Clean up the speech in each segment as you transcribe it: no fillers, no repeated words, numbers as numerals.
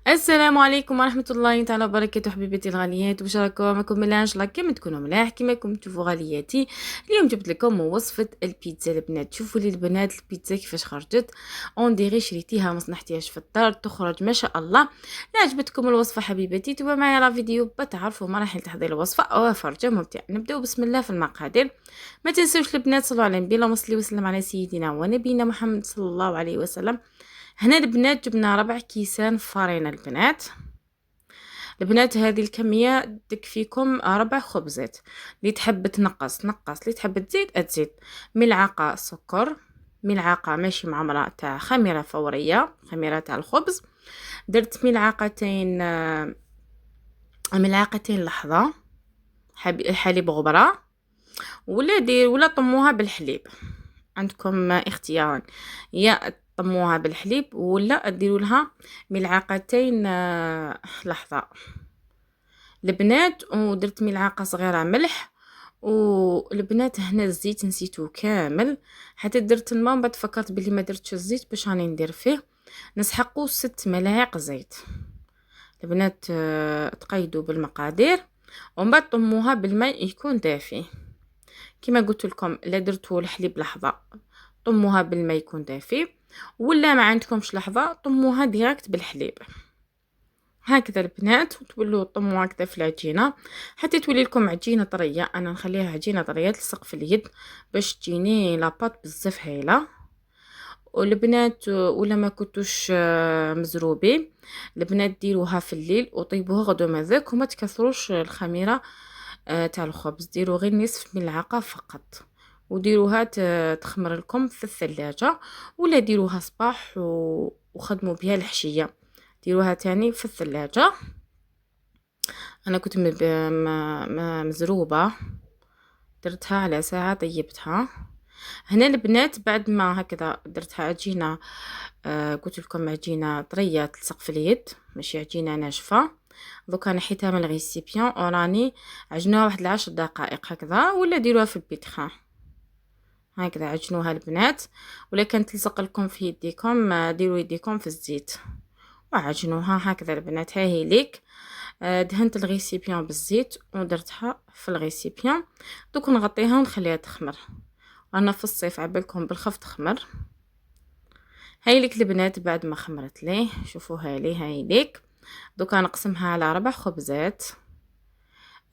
السلام عليكم ورحمة الله تعالى وبركاته حبيباتي الغاليات، واش راكم ملاح؟ ان شاء الله كامل تكونوا ملاح كيما راكم تشوفوا غالياتي. اليوم جبت لكم وصفة البيتزا البنات. شوفوا لي البنات البيتزا كيفاش خرجت، اون ديري شريتيها ما صنحتيهاش في الدار، تخرج ما شاء الله. لا عجبتكم الوصفة حبيباتي تبقى معايا لا فيديو بتعرفوا مراحل تحضير الوصفة وفرجة ممتع. نبداو بسم الله في المقادير. ما تنسوش البنات صلوا على النبي، اللهم صل وسلم على سيدنا ونبينا محمد صلى الله عليه وسلم. هنا البنات جبنا 4 كيسان فرينة البنات هذه الكمية تكفيكم 4 خبزات. اللي تحب تنقص نقص، اللي تحب تزيد. ملعقة سكر، ملعقة ماشي معمرة تاع خميرة فورية، خميرة تاع الخبز. درت ملعقتين لحظة حليب غبرة، ولا طموها بالحليب، عندكم اختيارا، يا طموها بالحليب ولا ديروا لها ملعقتين لحظة البنات. ودرت ملعقة صغيرة ملح. والبنات هنا الزيت نسيتو كامل، حتى درت الماء بعد فكرت بلي ما درتش الزيت باش راني ندير فيه. نسحقو 6 ملاعق زيت البنات. تقيدوا بالمقادير ومن بعد طموها بالماء يكون دافي. كما قلت لكم لا درتو الحليب لحظة طموها بالماء يكون دافي، ولا ما عندكمش لحظة طموها ديريكت بالحليب. هكذا البنات تولوا طموا هكذا في العجينه حتى تولي لكم عجينه طريه. انا نخليها عجينه طريه تلصق في اليد باش تجيني لاباط بزاف هايله. والبنات ولا ما كنتوش مزروبين البنات ديروها في الليل وطيبوها غدو مذاك، وما تكثروش الخميره تاع الخبز، ديروا غير نصف ملعقه فقط، وديروها تخمر لكم في الثلاجة، ولا ديروها صباح وخدموا بها الحشية، ديروها تاني في الثلاجة. انا كنت مزروبة درتها على ساعة طيبتها. هنا البنات بعد ما هكذا درتها عجينة، قلت لكم عجينة طرية تلصق في اليد ماشي عجينة ناشفة. دوكا نحيتها من الغيسيبيون وراني عجنوها واحد 10 دقائق هكذا، ولا ديروها في البيتخان هكذا عجنوها البنات. ولا كان تلصق لكم في يديكم ديروا يديكم في الزيت وعجنوها هكذا البنات. هاهي ليك دهنت الغيسيبيون بالزيت ودرتها في الغيسيبيون. دوك نغطيها ونخليها تخمر. انا في الصيف عبالكم بالخف تخمر. هاي ليك البنات بعد ما خمرت ليه شوفوها لي. هاي ليك دوكا نقسمها على 4 خبزات.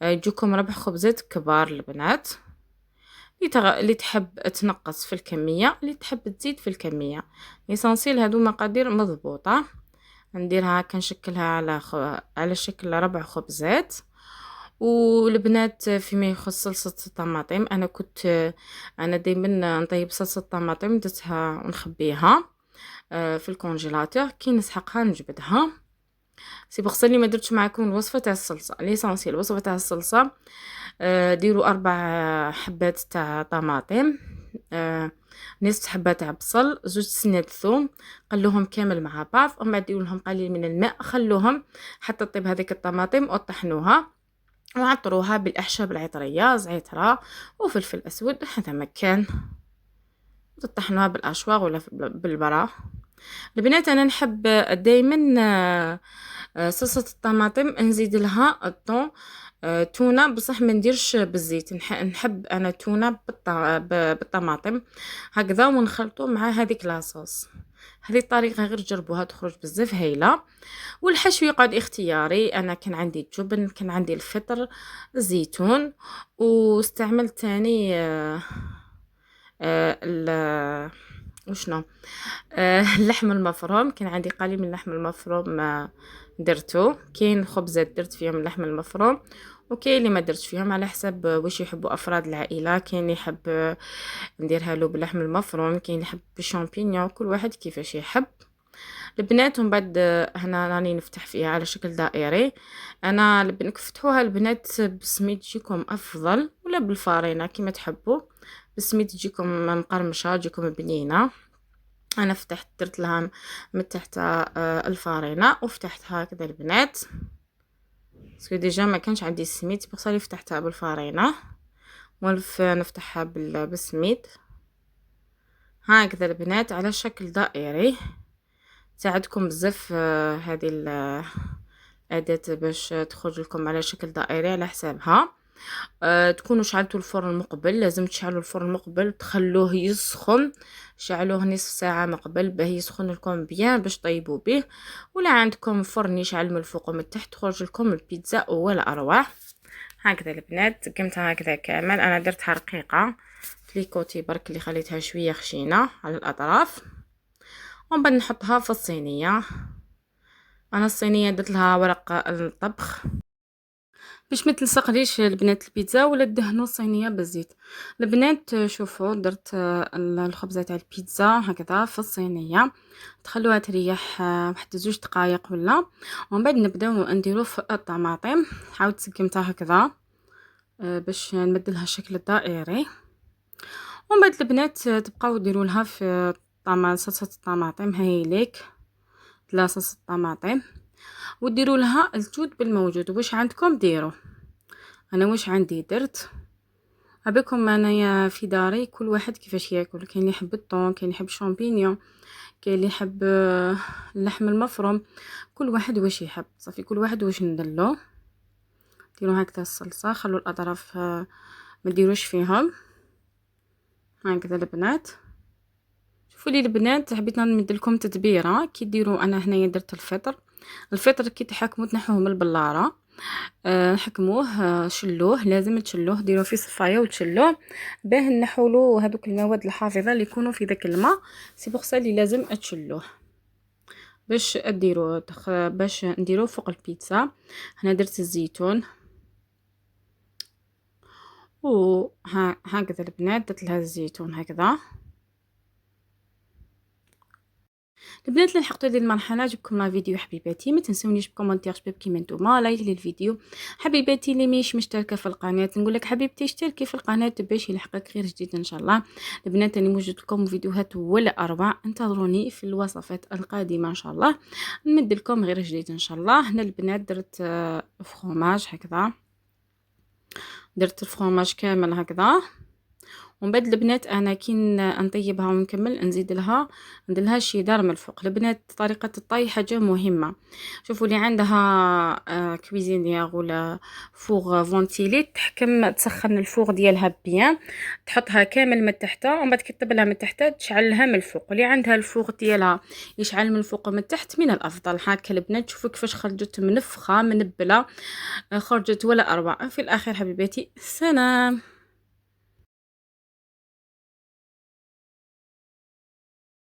يجوكم 4 خبزات كبار البنات. اللي تحب تنقص في الكمية، اللي تحب تزيد في الكمية. ليسانسيل هادو مقادير مضبوطة. نديرها كنشكلها على شكل 4 خبزات. والبنات فيما يخص صلصة الطماطم، انا دايما نطيب صلصة الطماطم درتها ونخبيها في الكونجيلاتور، كي نسحقها نجبدها. سي بغص اللي ما درتش معكم الوصفه تاع الصلصه ليسونسيال. الوصفه تاع الصلصه ديروا 4 حبات تاع طماطم، نصف حبه تاع بصل، 2 سنات ثوم، قلوهم كامل مع بعض، ومن بعد ديروا لهم قليل من الماء، خلوهم حتى طيب هذيك الطماطم وطحنوها وعطروها بالاعشاب العطريه زعتره وفلفل اسود هذا مكان، تطحنوها بالاشواغ ولا بالبرا. البنات انا نحب دائما صلصه الطماطم نزيد لها الطون تونه، بصح ما نديرش بالزيت. نحب انا تونه بالطماطم هكذا ونخلطو مع هذيك لاصوص. هذه الطريقه غير جربوها تخرج بزاف هايله. والحشو يقعد اختياري، انا كان عندي جبن، كان عندي الفطر، الزيتون، واستعملت تاني وشنو اللحم المفروم. كان عندي قليل من اللحم المفروم درتو. كاين خبزات درت فيهم اللحم المفروم، وكاين اللي ما درتش فيهم على حسب واش يحبوا افراد العائله. كاين اللي يحب نديرها له باللحم المفروم، كاين اللي يحب بالشامبينيون، كل واحد كيفاش يحب. البنات ومن بعد هنا راني نفتح فيها على شكل دائري. انا نفتحوها البنات بسميد تجيكم افضل، ولا بالفارينه كيما تحبوا، بسميد تجيكم مقرمشه تجيكم بنينه. انا فتحت درت لها من تحت الفارينه وفتحتها هكذا البنات، باسكو ديجا ما كانش عندي السميد بصح فتحتها بالفارينه ولف نفتحها بالسميد هكذا البنات على شكل دائري. تساعدكم بزاف هذه الأداة باش تخرج لكم على شكل دائري على حسابها. تكونوا شعلتوا الفرن مقبل، لازم تشعلوا الفرن مقبل، تخلوه يسخن، شعلوه نصف ساعة مقبل باه يسخن لكم بيان باش طيبوا به. ولا عندكم فرن يشعل من الفوق ومن التحت، تخرج لكم البيتزا ولا اروع. هكذا البنات قمتها هكذا كامل. انا درتها رقيقة في ليكوتي برك، اللي خليتها شوية خشينة على الاطراف، ومن بعد نحطها في الصينية. انا الصينية درت لها ورق الطبخ باش ما تلصقليش البنات البيتزا، ولا دهنوا الصينيه بالزيت. البنات شوفوا درت الخبزه تاع البيتزا هكذا في الصينيه، تخلوها تريح واحد 2 دقائق ولا، ومن بعد نبداو نديرو في الطماطم. عاود سقمتها هكذا باش نمدلها الشكل الدائري. ومن بعد البنات تبقاو ديروا لها في صلصه الطماطم، هاي ليك صلصه الطماطم، وديروا لها التوت بالموجود، واش عندكم ديروا. انا واش عندي درت بكم انايا في داري كل واحد كيفاش ياكل، كاين اللي يحب الطون، كاين اللي يحب الشامبينيون، كاين اللي يحب اللحم المفروم، كل واحد واش يحب. صافي كل واحد واش ندلو. ديروا هكذا الصلصه، خلوا الاطراف ما ديروش فيهم هكذا البنات. شوفوا لي البنات، حبيت نمد لكم تتبيره كي ديروا. انا هنايا درت الفطر كي تحكموا تنحوه من البلاره، نحكموه، شلوه، لازم تشلوه، ديروه في صفايه وتشلوه باه نحولو هذوك المواد الحافظه اللي يكونوا في داك الماء. سي بوغ اللي لازم تشلوه باش ديروه باش نديروه فوق البيتزا. هنا درت الزيتون و هكذا البنات درت لها الزيتون هكذا. البنات اللي لحقتوا هذه المرحله جبكم لا فيديو حبيباتي، ما تنسونيش بكومونتير شباب كيما نتوما، لايك للفيديو. حبيباتي اللي مش مشتركه في القناه نقول لك حبيبتي اشتركي في القناه باش يلحقك غير جديد ان شاء الله. البنات اللي موجود لكم فيديوهات ولا اروع، انتظروني في الوصفات القادمه ان شاء الله، نمد لكم غير جديد ان شاء الله. هنا البنات درت فخوماج هكذا، درت الفرomاج كامل هكذا. ومن بعد البنات انا كي نطيبها ونكمل نزيد لها ندير لها شيدار من الفوق. البنات طريقه الطي حاجه مهمه. شوفوا اللي عندها كويزينيير ولا فوغ فونتيلي، تحكم تسخن الفوغ ديالها بيان، تحطها كامل من تحت، ومن بعد كي تطبلها من تحت تشعلها من الفوق. واللي عندها الفوغ ديالها يشعل من الفوق ومن تحت من الافضل. هكا البنات شوفوا كيفاش خرجت منفخه منبله، خرجت ولا اروع. في الاخير حبيباتي سلام.